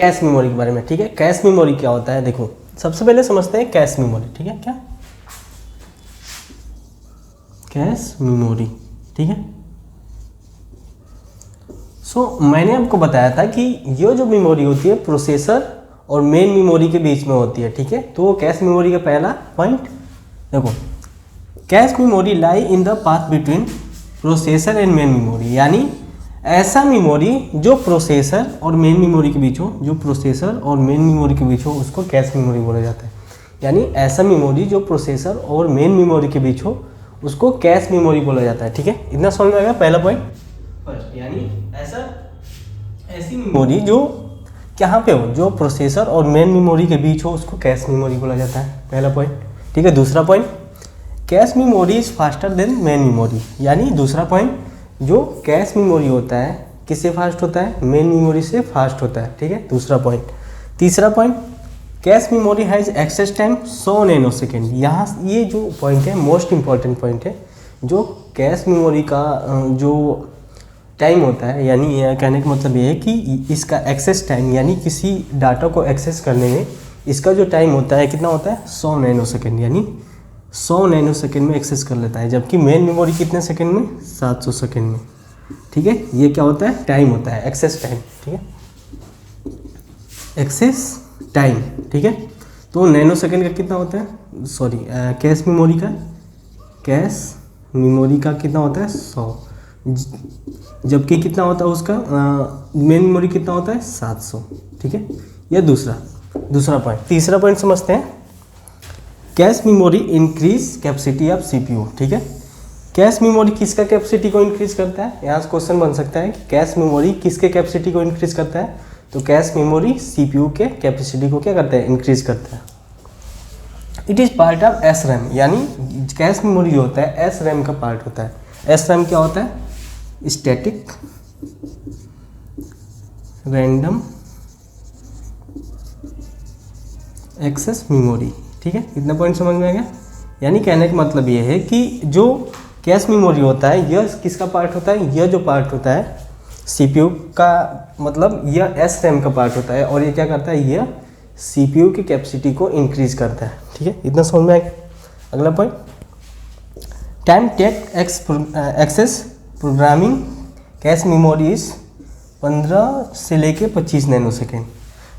Cache memory के बारे में, ठीक है। कैश मेमोरी क्या होता है, देखो सबसे पहले समझते हैं कैश मेमोरी, ठीक है। क्या कैश मेमोरी, ठीक है। मैंने आपको बताया था कि ये जो मेमोरी होती है प्रोसेसर और मेन मेमोरी के बीच में होती है, ठीक है। तो कैश मेमोरी का पहला पॉइंट देखो, cache memory lie in the path between processor and main memory, यानी ऐसा मेमोरी जो प्रोसेसर और मेन मेमोरी के बीच हो, जो प्रोसेसर और मेन मेमोरी के बीच हो उसको कैश मेमोरी बोला जाता है। यानी ऐसा मेमोरी जो प्रोसेसर और मेन मेमोरी के बीच हो उसको कैश मेमोरी बोला जाता है, ठीक है। इतना समझ में आएगा पहला पॉइंट फर्स्ट, यानी ऐसी मेमोरी जो कहाँ पे हो, जो प्रोसेसर और मेन मेमोरी के बीच हो उसको कैश मेमोरी बोला जाता है, पहला पॉइंट, ठीक है। दूसरा point, cache memory is faster than main memory, यानी दूसरा पॉइंट, जो कैश मेमोरी होता है किससे फास्ट होता है, मेन मेमोरी से फास्ट होता है, ठीक है, दूसरा पॉइंट। तीसरा point, cache memory has access time 100 nanosecond. यहाँ ये जो पॉइंट है मोस्ट इंपॉर्टेंट पॉइंट है, जो कैश मेमोरी का जो टाइम होता है, यानी कहने का मतलब ये है कि इसका एक्सेस टाइम, यानी किसी डाटा को एक्सेस करने में इसका जो टाइम होता है कितना होता है, 100 नैनो सेकेंड, यानी 100 नैनो सेकेंड में एक्सेस कर लेता है। जबकि मेन मेमोरी कितने सेकेंड में, 700 सेकेंड में, ठीक है। ये क्या होता है, टाइम होता है, एक्सेस टाइम, ठीक है, एक्सेस टाइम, ठीक है। तो नैनो सेकेंड का कितना होता है, सॉरी कैश मेमोरी का कितना होता है, 100, जबकि कितना होता है उसका मेन मेमोरी कितना होता है, 700, ठीक है। यह दूसरा पॉइंट। तीसरा पॉइंट समझते हैं, cache memory increase capacity of CPU, ठीक है। कैश मेमोरी किसका कैपेसिटी को इंक्रीज करता है, यहाँ से क्वेश्चन बन सकता है कि कैश मेमोरी किसके कैपेसिटी को इंक्रीज करता है, तो कैश मेमोरी सीपीयू के कैपेसिटी को क्या करता है, इंक्रीज करता है। It is part of S RAM, यानी कैश मेमोरी जो होता है एस रैम का पार्ट होता है। एस रैम क्या होता है, स्टैटिक रैंडम एक्सेस मेमोरी, ठीक है। इतना पॉइंट समझ में आ गया। यानी कहने का मतलब ये है कि जो कैश मेमोरी होता है यह किसका पार्ट होता है, यह जो पार्ट होता है सीपीयू का, मतलब यह एस रैम का पार्ट होता है, और ये क्या करता है, यह सीपीयू की कैपेसिटी को इंक्रीज करता है, ठीक है। इतना समझ में आ गया। अगला point, time take access programming cache memory is 15 से लेके 25 नैनो सेकेंड,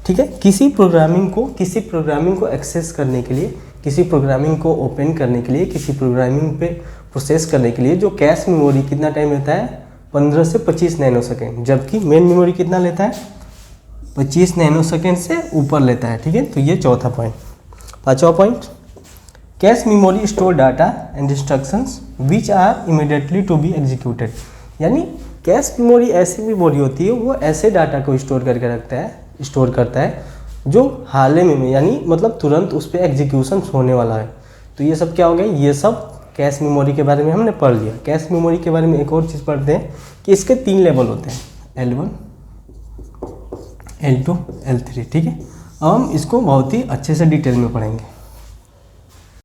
ठीक है। किसी प्रोग्रामिंग को एक्सेस करने के लिए, किसी प्रोग्रामिंग को ओपन करने के लिए, किसी प्रोग्रामिंग पे प्रोसेस करने के लिए जो कैश मेमोरी कितना टाइम लेता है, 15 से 25 नैनो सेकेंड, जबकि मेन मेमोरी कितना लेता है, 25 नैनो सेकेंड से ऊपर लेता है, ठीक है। तो ये चौथा पॉइंट। पांचवा point, cache memory store data and instructions which are immediately to be executed, यानी कैश मेमोरी ऐसी मेमोरी होती है वो ऐसे डाटा को स्टोर करता है जो हाल ही में, यानी मतलब तुरंत उस पर एग्जीक्यूशन होने वाला है। तो ये सब क्या हो गया, ये सब कैश मेमोरी के बारे में हमने पढ़ लिया। कैश मेमोरी के बारे में एक और चीज़ पढ़ते हैं कि इसके 3 लेवल होते हैं, L1, L2, L3, ठीक है। अब हम इसको बहुत ही अच्छे से डिटेल में पढ़ेंगे।